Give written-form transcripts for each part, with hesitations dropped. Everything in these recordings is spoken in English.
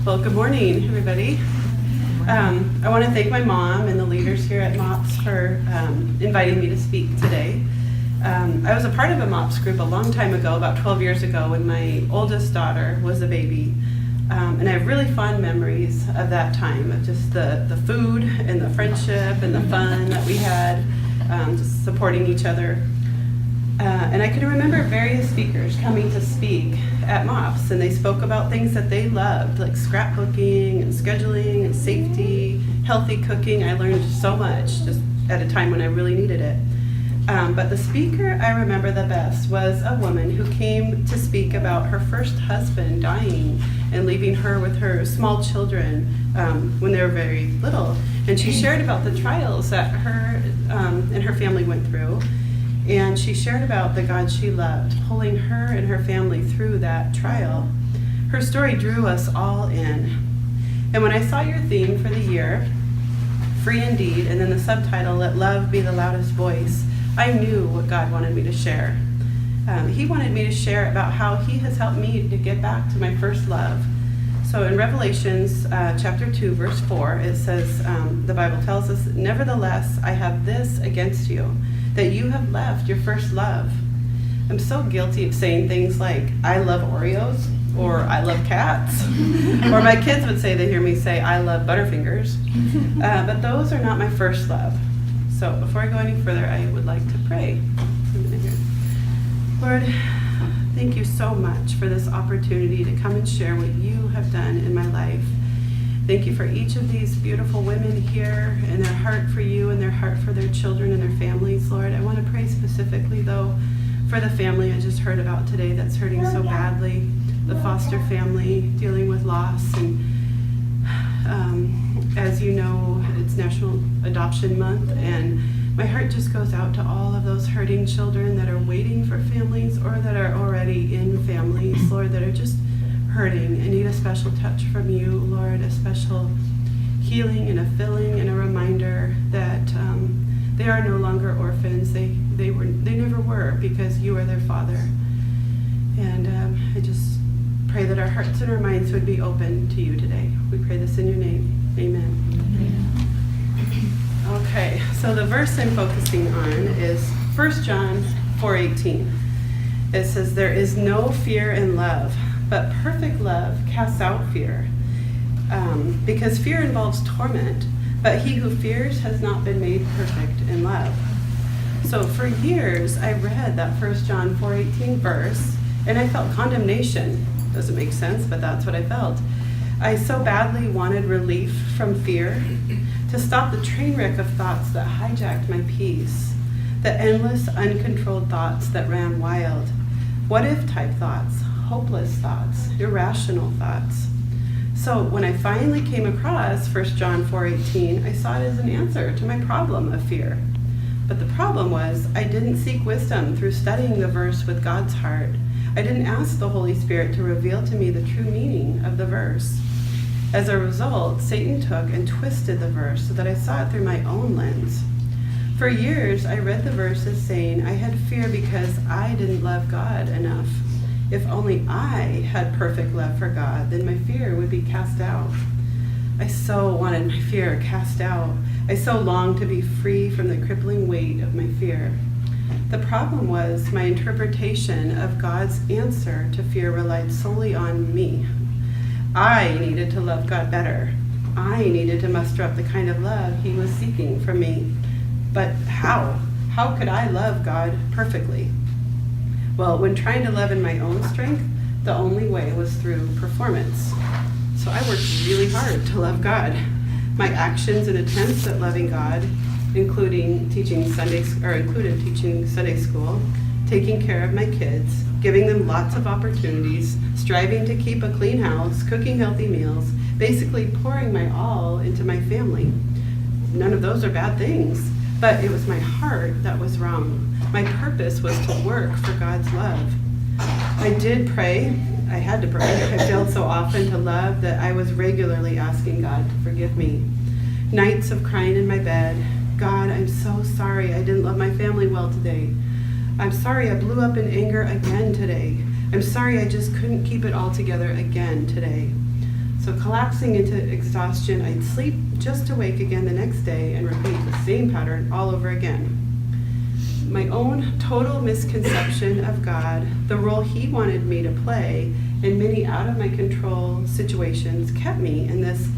Well, good morning, everybody. I want to thank my mom and the leaders here at MOPs for inviting me to speak today. I was a part of a MOPs group a long time ago, about 12 years ago, when my oldest daughter was a baby. And I have really fond memories of that time, of just the food and the friendship and the fun that we had, just supporting each other. And I can remember various speakers coming to speak at MOPS, and they spoke about things that they loved, like scrapbooking and scheduling and safety, healthy cooking. I learned so much just at a time when I really needed it. But the speaker I remember the best was a woman who came to speak about her first husband dying and leaving her with her small children when they were very little. And she shared about the trials that her and her family went through. And she shared about the God she loved, pulling her and her family through that trial. Her story drew us all in. And when I saw your theme for the year, Free Indeed, and then the subtitle, Let Love Be the Loudest Voice, I knew what God wanted me to share. He wanted me to share about how He has helped me to get back to my first love. So in Revelations chapter 2, verse 4, it says, the Bible tells us, Nevertheless, I have this against you, that you have left your first love. I'm so guilty of saying things like, I love Oreos, or I love cats. Or my kids would say, they hear me say, I love Butterfingers. But those are not my first love. So before I go any further, I would like to pray. Lord, thank you so much for this opportunity to come and share what you have done in my life. Thank you for each of these beautiful women here and their heart for you and their heart for their children and their families, Lord. I want to pray specifically, though, for the family I just heard about today that's hurting so badly, the foster family dealing with loss. And as you know, it's National Adoption Month, and my heart just goes out to all of those hurting children that are waiting for families or that are already in families, Lord, that are just hurting and need a special touch from you, Lord, a special healing and a filling and a reminder that they are no longer orphans. They never were, because you are their Father. And I just pray that our hearts and our minds would be open to you today. We pray this in your name. Amen. Okay, so the verse I'm focusing on is 1 John 4:18. It says, there is no fear in love, but perfect love casts out fear, because fear involves torment, but he who fears has not been made perfect in love. So for years, I read that 1 John 4:18 verse, and I felt condemnation. Doesn't make sense, but that's what I felt. I so badly wanted relief from fear, to stop the train wreck of thoughts that hijacked my peace, the endless, uncontrolled thoughts that ran wild, what-if type thoughts, hopeless thoughts, irrational thoughts. So when I finally came across 1 John 4:18, I saw it as an answer to my problem of fear. But the problem was I didn't seek wisdom through studying the verse with God's heart. I didn't ask the Holy Spirit to reveal to me the true meaning of the verse. As a result, Satan took and twisted the verse so that I saw it through my own lens. For years, I read the verse as saying I had fear because I didn't love God enough. If only I had perfect love for God, then my fear would be cast out. I so wanted my fear cast out. I so longed to be free from the crippling weight of my fear. The problem was my interpretation of God's answer to fear relied solely on me. I needed to love God better. I needed to muster up the kind of love he was seeking from me. But how? How could I love God perfectly? Well, when trying to love in my own strength, the only way was through performance. So I worked really hard to love God. My actions and attempts at loving God included teaching Sunday school, taking care of my kids, giving them lots of opportunities, striving to keep a clean house, cooking healthy meals, basically pouring my all into my family. None of those are bad things, but it was my heart that was wrong. My purpose was to work for God's love. I did pray. I had to pray. I failed so often to love that I was regularly asking God to forgive me. Nights of crying in my bed, God, I'm so sorry I didn't love my family well today. I'm sorry I blew up in anger again today. I'm sorry I just couldn't keep it all together again today. So collapsing into exhaustion, I'd sleep just to wake again the next day and repeat the same pattern all over again. My own total misconception of God, the role he wanted me to play, and many out of my control situations kept me in this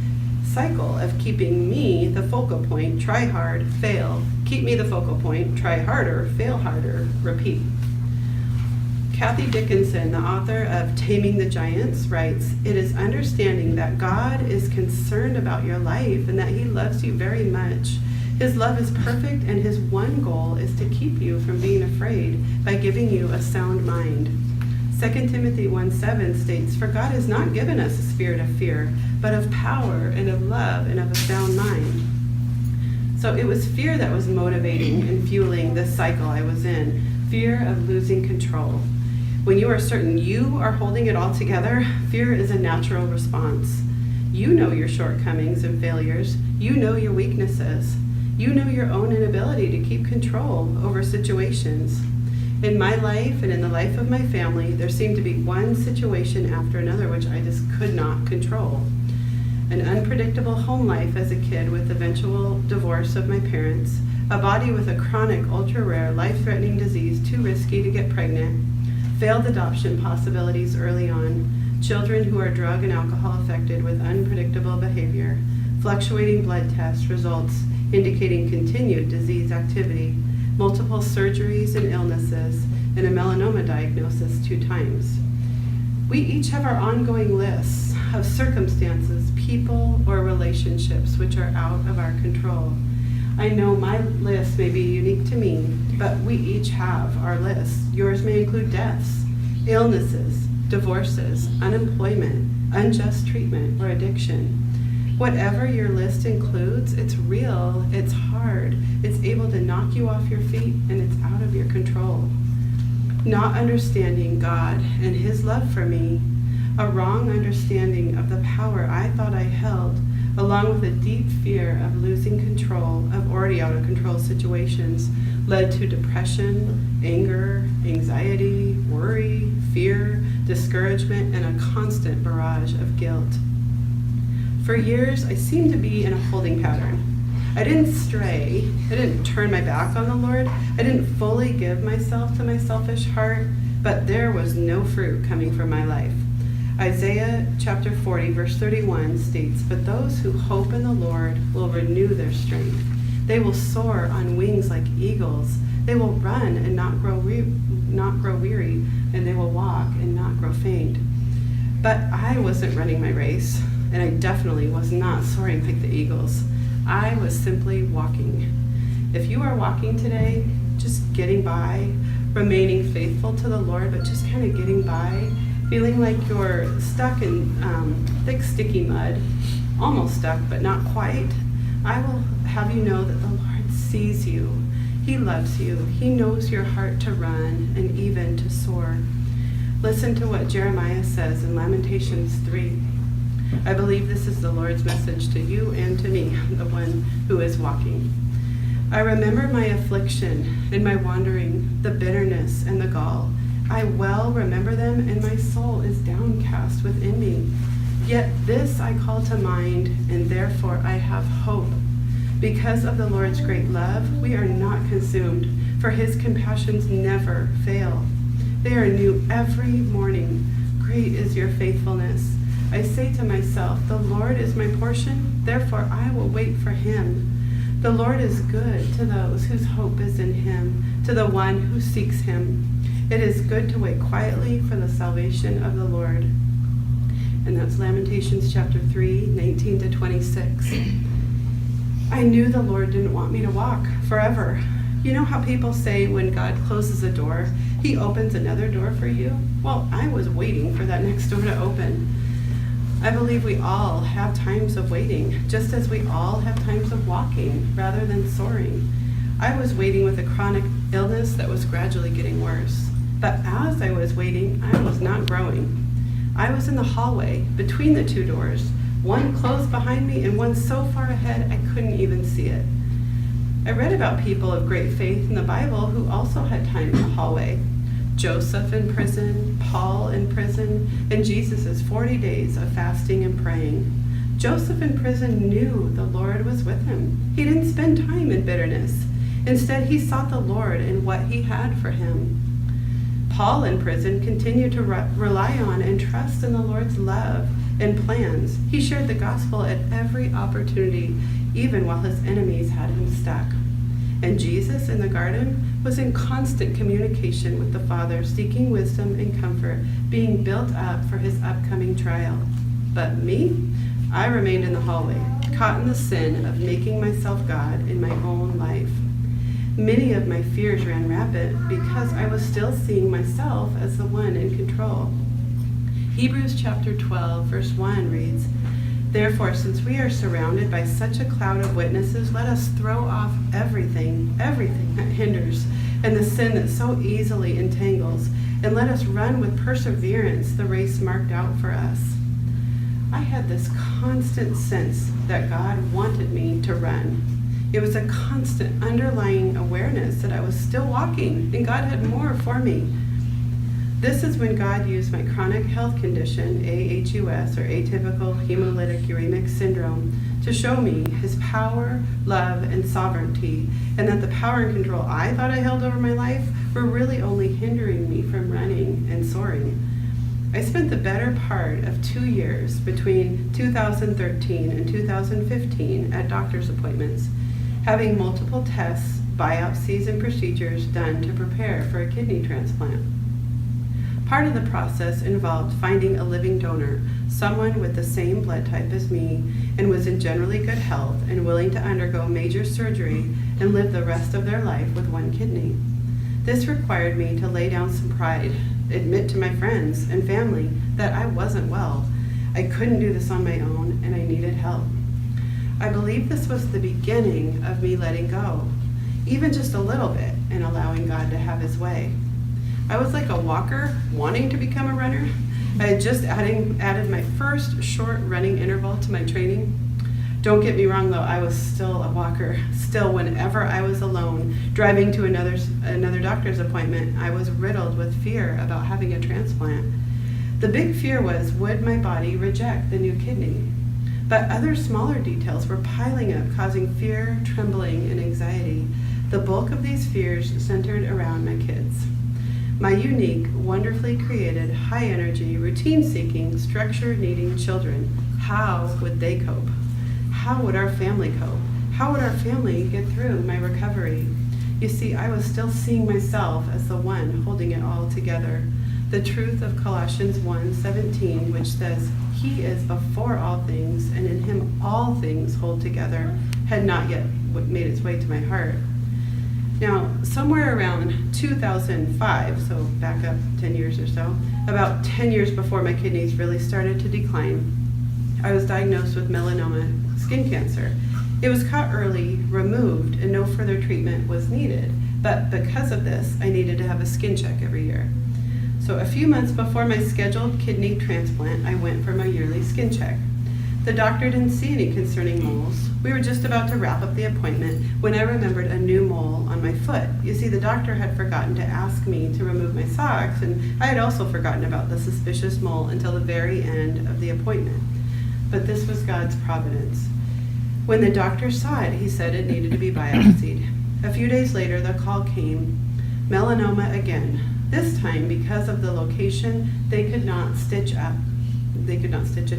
cycle of keeping me the focal point, try hard, fail, keep me the focal point, try harder, fail harder, repeat. Kathy Dickinson, the author of Taming the Giants, writes, "It is understanding that God is concerned about your life and that he loves you very much. His love is perfect, and his one goal is to keep you from being afraid by giving you a sound mind." 2 Timothy 1:7 states, "For God has not given us a spirit of fear, but of power and of love and of a sound mind." So it was fear that was motivating and fueling this cycle I was in, fear of losing control. When you are certain you are holding it all together, fear is a natural response. You know your shortcomings and failures. You know your weaknesses. You know your own inability to keep control over situations. In my life and in the life of my family, there seemed to be one situation after another which I just could not control. An unpredictable home life as a kid with eventual divorce of my parents, a body with a chronic, ultra-rare, life-threatening disease too risky to get pregnant, failed adoption possibilities early on, children who are drug and alcohol affected with unpredictable behavior, fluctuating blood test results indicating continued disease activity, multiple surgeries and illnesses, and a melanoma diagnosis 2 times. We each have our ongoing lists of circumstances, people, or relationships which are out of our control. I know my list may be unique to me, but we each have our lists. Yours may include deaths, illnesses, divorces, unemployment, unjust treatment, or addiction. Whatever your list includes, it's real, it's hard, it's able to knock you off your feet, and it's out of your control. Not understanding God and his love for me, a wrong understanding of the power I thought I held, along with a deep fear of losing control of already out of control situations, led to depression, anger, anxiety, worry, fear, discouragement, and a constant barrage of guilt. For years, I seemed to be in a holding pattern. I didn't stray. I didn't turn my back on the Lord. I didn't fully give myself to my selfish heart, but there was no fruit coming from my life. Isaiah chapter 40, verse 31 states, "But those who hope in the Lord will renew their strength. They will soar on wings like eagles. They will run and not grow weary, and they will walk and not grow faint." But I wasn't running my race, and I definitely was not soaring like the eagles. I was simply walking. If you are walking today, just getting by, remaining faithful to the Lord, but just kind of getting by, feeling like you're stuck in thick, sticky mud, almost stuck, but not quite, I will have you know that the Lord sees you. He loves you. He knows your heart to run and even to soar. Listen to what Jeremiah says in Lamentations 3. I believe this is the Lord's message to you and to me, the one who is walking. "I remember my affliction and my wandering, the bitterness and the gall. I well remember them, and my soul is downcast within me. Yet this I call to mind, and therefore I have hope. Because of the Lord's great love, we are not consumed, for his compassions never fail. They are new every morning. Great is your faithfulness. I say to myself, the Lord is my portion, therefore I will wait for him. The Lord is good to those whose hope is in him, to the one who seeks him. It is good to wait quietly for the salvation of the Lord." And that's Lamentations chapter 3, 19 to 26. I knew the Lord didn't want me to walk forever. You know how people say when God closes a door, he opens another door for you? Well, I was waiting for that next door to open. I believe we all have times of waiting, just as we all have times of walking rather than soaring. I was waiting with a chronic illness that was gradually getting worse. But as I was waiting, I was not growing. I was in the hallway between the 2 doors, one closed behind me and one so far ahead I couldn't even see it. I read about people of great faith in the Bible who also had time in the hallway. Joseph in prison, Paul in prison, and and Jesus' 40 days of fasting and praying. Joseph in prison knew the Lord was with him. He didn't spend time in bitterness. Instead, he sought the Lord in what he had for him. Paul in prison continued to rely on and trust in the Lord's love and plans. He shared the gospel at every opportunity, even while his enemies had him stuck. And Jesus in the garden was in constant communication with the Father, seeking wisdom and comfort, being built up for his upcoming trial. But me? I remained in the hallway, caught in the sin of making myself God in my own life. Many of my fears ran rampant because I was still seeing myself as the one in control. Hebrews chapter 12, verse 1 reads, "Therefore, since we are surrounded by such a cloud of witnesses, let us throw off everything that hinders, and the sin that so easily entangles, and let us run with perseverance the race marked out for us." I had this constant sense that God wanted me to run. It was a constant underlying awareness that I was still walking and God had more for me. This is when God used my chronic health condition, AHUS, or atypical hemolytic uremic syndrome, to show me his power, love, and sovereignty, and that the power and control I thought I held over my life were really only hindering me from running and soaring. I spent the better part of 2 years between 2013 and 2015 at doctor's appointments, having multiple tests, biopsies, and procedures done to prepare for a kidney transplant. Part of the process involved finding a living donor, someone with the same blood type as me and was in generally good health and willing to undergo major surgery and live the rest of their life with one kidney. This required me to lay down some pride, admit to my friends and family that I wasn't well. I couldn't do this on my own and I needed help. I believe this was the beginning of me letting go, even just a little bit, and allowing God to have his way. I was like a walker wanting to become a runner. I had just added my first short running interval to my training. Don't get me wrong though, I was still a walker. Still, whenever I was alone, driving to another doctor's appointment, I was riddled with fear about having a transplant. The big fear was, would my body reject the new kidney? But other smaller details were piling up, causing fear, trembling, and anxiety. The bulk of these fears centered around my kids. My unique, wonderfully created, high-energy, routine-seeking, structure-needing children. How would they cope? How would our family cope? How would our family get through my recovery? You see, I was still seeing myself as the one holding it all together. The truth of Colossians 1:17, which says, "He is before all things, and in him all things hold together," had not yet made its way to my heart. Now, somewhere around 2005, so back up 10 years or so, about 10 years before my kidneys really started to decline, I was diagnosed with melanoma skin cancer. It was caught early, removed, and no further treatment was needed. But because of this, I needed to have a skin check every year. So a few months before my scheduled kidney transplant, I went for my yearly skin check. The doctor didn't see any concerning moles. We were just about to wrap up the appointment when I remembered a new mole on my foot. You see, the doctor had forgotten to ask me to remove my socks, and I had also forgotten about the suspicious mole until the very end of the appointment. But this was God's providence. When the doctor saw it, he said it needed to be biopsied. A few days later, the call came. Melanoma again. This time, because of the location, they could not stitch it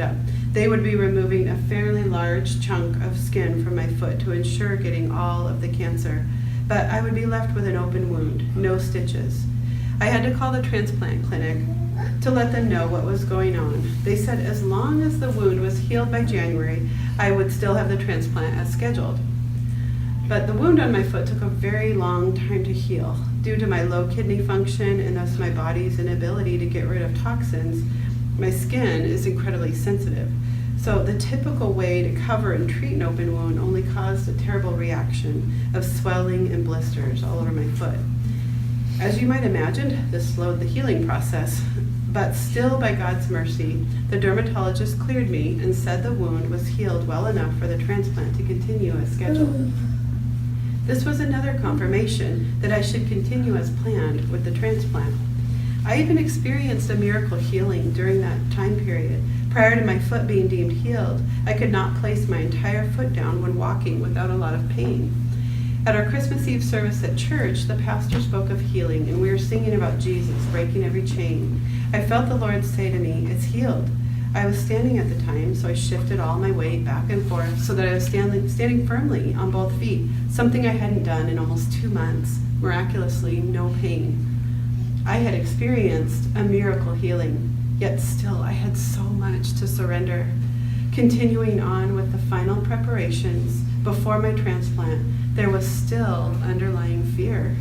up. They would be removing a fairly large chunk of skin from my foot to ensure getting all of the cancer. But I would be left with an open wound, no stitches. I had to call the transplant clinic to let them know what was going on. They said as long as the wound was healed by January, I would still have the transplant as scheduled. But the wound on my foot took a very long time to heal. Due to my low kidney function and thus my body's inability to get rid of toxins, my skin is incredibly sensitive. So the typical way to cover and treat an open wound only caused a terrible reaction of swelling and blisters all over my foot. As you might imagine, this slowed the healing process, but still by God's mercy, the dermatologist cleared me and said the wound was healed well enough for the transplant to continue as scheduled. This was another confirmation that I should continue as planned with the transplant. I even experienced a miracle healing during that time period. Prior to my foot being deemed healed, I could not place my entire foot down when walking without a lot of pain. At our Christmas Eve service at church, the pastor spoke of healing, and we were singing about Jesus breaking every chain. I felt the Lord say to me, "It's healed." I was standing at the time, so I shifted all my weight back and forth so that I was standing firmly on both feet, something I hadn't done in almost 2 months. Miraculously, no pain. I had experienced a miracle healing, yet still I had so much to surrender. Continuing on with the final preparations before my transplant, there was still underlying fear,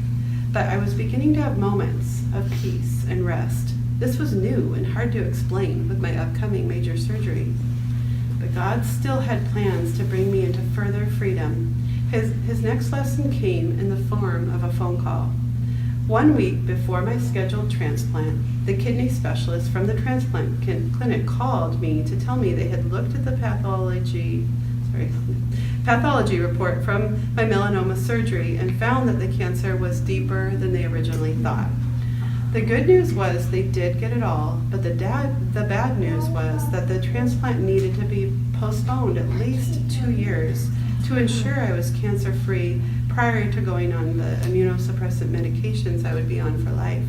but I was beginning to have moments of peace and rest. This was new and hard to explain with my upcoming major surgery. But God still had plans to bring me into further freedom. His next lesson came in the form of a phone call. 1 week before my scheduled transplant, the kidney specialist from the transplant clinic called me to tell me they had looked at the pathology report from my melanoma surgery and found that the cancer was deeper than they originally thought. The good news was they did get it all, but the bad news was that the transplant needed to be postponed at least 2 years to ensure I was cancer-free prior to going on the immunosuppressant medications I would be on for life.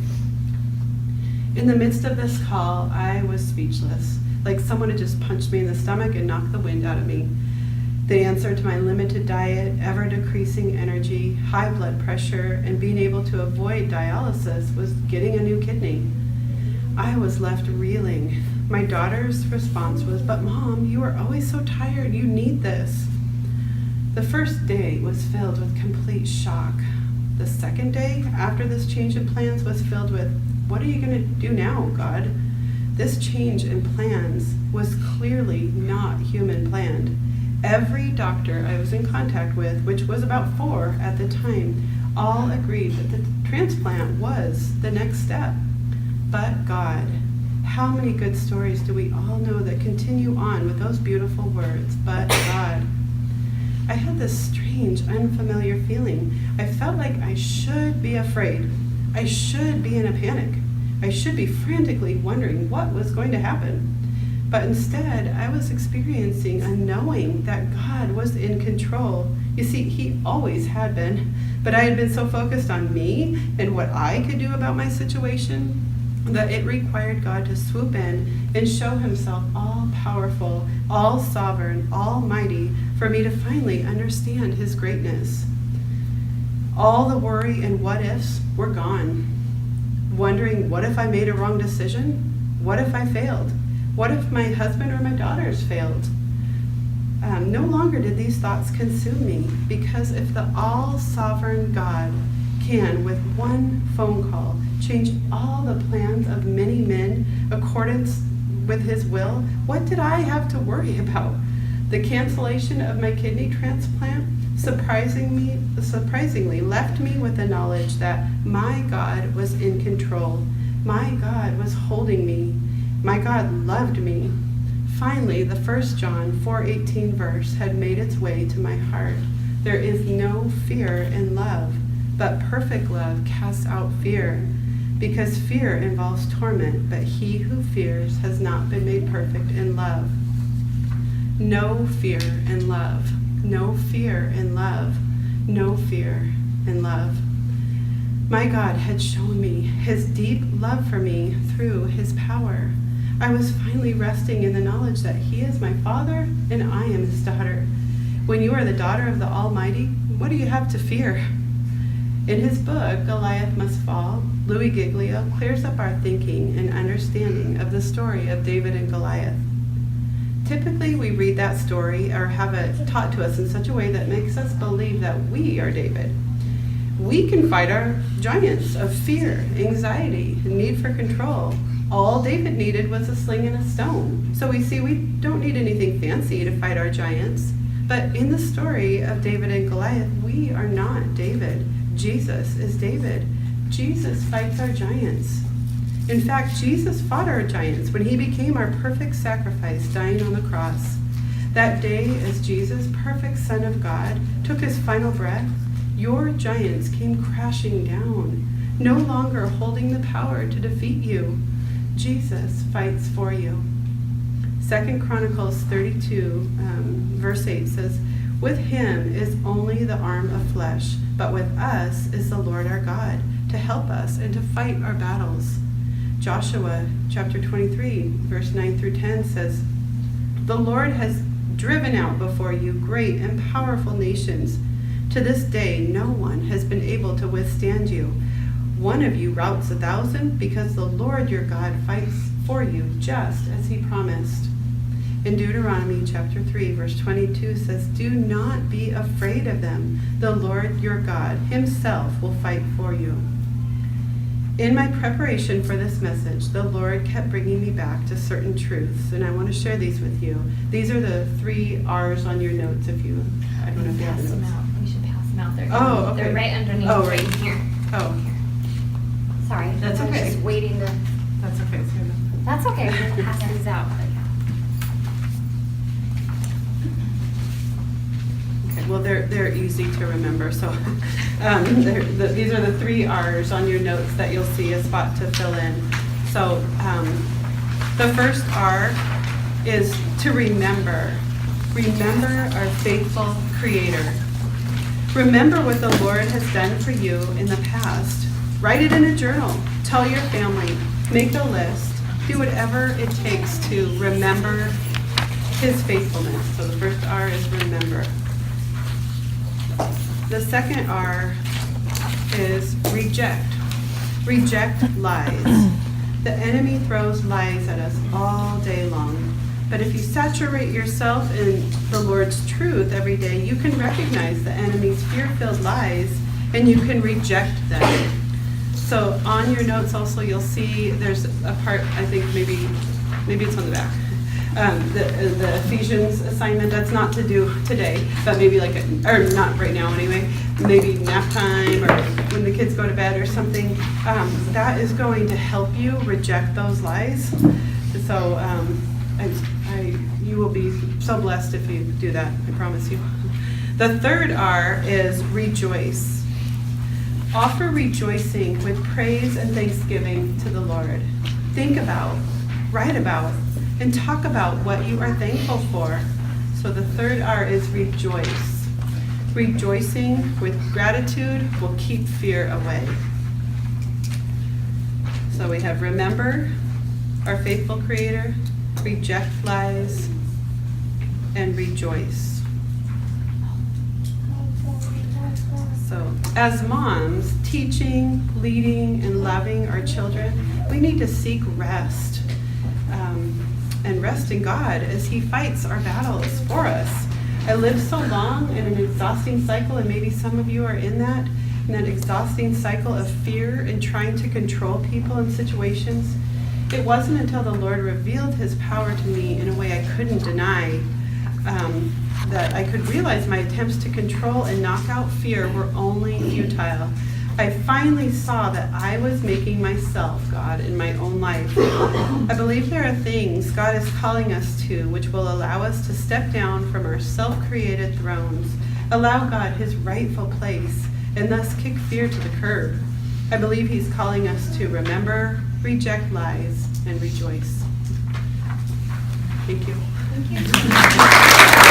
In the midst of this call, I was speechless, like someone had just punched me in the stomach and knocked the wind out of me. The answer to my limited diet, ever-decreasing energy, high blood pressure, and being able to avoid dialysis was getting a new kidney. I was left reeling. My daughter's response was, "But Mom, you are always so tired. You need this." The first day was filled with complete shock. The second day, after this change in plans, was filled with, "What are you going to do now, God?" This change in plans was clearly not human planned. Every doctor I was in contact with, which was about 4 at the time, all agreed that the transplant was the next step. But God, how many good stories do we all know that continue on with those beautiful words, "But God"? I had this strange, unfamiliar feeling. I felt like I should be afraid. I should be in a panic. I should be frantically wondering what was going to happen. But instead, I was experiencing a knowing that God was in control. You see, He always had been, but I had been so focused on me and what I could do about my situation that it required God to swoop in and show Himself all-powerful, all-sovereign, almighty, for me to finally understand His greatness. All the worry and what-ifs were gone. Wondering, what if I made a wrong decision? What if I failed? What if my husband or my daughters failed? No longer did these thoughts consume me, because if the all-sovereign God can, with one phone call, change all the plans of many men accordance with His will, what did I have to worry about? The cancellation of my kidney transplant surprisingly left me with the knowledge that my God was in control. My God was holding me. My God loved me. Finally, the 1 John 4:18 verse had made its way to my heart. There is no fear in love, but perfect love casts out fear, because fear involves torment, but he who fears has not been made perfect in love. No fear in love. No fear in love. No fear in love. My God had shown me His deep love for me through His power. I was finally resting in the knowledge that He is my Father and I am His daughter. When you are the daughter of the Almighty, what do you have to fear? In his book, Goliath Must Fall, Louis Giglio clears up our thinking and understanding of the story of David and Goliath. Typically, we read that story or have it taught to us in such a way that makes us believe that we are David. We can fight our giants of fear, anxiety, and need for control. All David needed was a sling and a stone. So we see we don't need anything fancy to fight our giants. But in the story of David and Goliath, we are not David. Jesus is David. Jesus fights our giants. In fact, Jesus fought our giants when He became our perfect sacrifice, dying on the cross. That day, as Jesus, perfect Son of God, took His final breath, your giants came crashing down. no longer holding the power to defeat you. Jesus fights for you. 2 Chronicles 32, verse 8 says, with him is only the arm of flesh, but with us is the Lord our God, to help us and to fight our battles. Joshua chapter 23, verse 9 through 10 says, the Lord has driven out before you great and powerful nations. To this day, no one has been able to withstand you. One of you routs 1,000 because the Lord your God fights for you just as he promised. In Deuteronomy chapter 3, verse 22 says, do not be afraid of them. The Lord your God himself will fight for you. In my preparation for this message, the Lord kept bringing me back to certain truths, and I want to share these with you. These are the 3 R's on your notes if you, I don't know if you have the notes. We should pass them out. Okay. They're right underneath right here. Oh. Here. Sorry. That's I was okay. just waiting to... That's okay. That's okay. We're going to pass these out. Okay, well, they're easy to remember. So these are the 3 R's on your notes that you'll see a spot to fill in. So the first R is to remember. Remember our faithful Creator. Remember what the Lord has done for you in the past. Write it in a journal. Tell your family. Make a list. Do whatever it takes to remember his faithfulness. So the first R is remember. The second R is reject. Reject lies. The enemy throws lies at us all day long. But if you saturate yourself in the Lord's truth every day, you can recognize the enemy's fear-filled lies and you can reject them. So on your notes also you'll see there's a part, I think maybe it's on the back. The Ephesians assignment, that's not to do today, but maybe or not right now anyway, maybe nap time or when the kids go to bed or something. That is going to help you reject those lies. So you will be so blessed if you do that, I promise you. The third R is rejoice. Offer rejoicing with praise and thanksgiving to the Lord. Think about, write about, and talk about what you are thankful for. So the third R is rejoice. Rejoicing with gratitude will keep fear away. So we have remember our faithful Creator, reject lies, and rejoice. So as moms, teaching, leading, and loving our children, we need to seek rest. And rest in God as he fights our battles for us. I lived so long in an exhausting cycle, and maybe some of you are in that exhausting cycle of fear and trying to control people and situations. It wasn't until the Lord revealed his power to me in a way I couldn't deny that I could realize my attempts to control and knock out fear were only futile. I finally saw that I was making myself God in my own life. I believe there are things God is calling us to which will allow us to step down from our self-created thrones, allow God his rightful place, and thus kick fear to the curb. I believe he's calling us to remember, reject lies, and rejoice. Thank you. Thank you.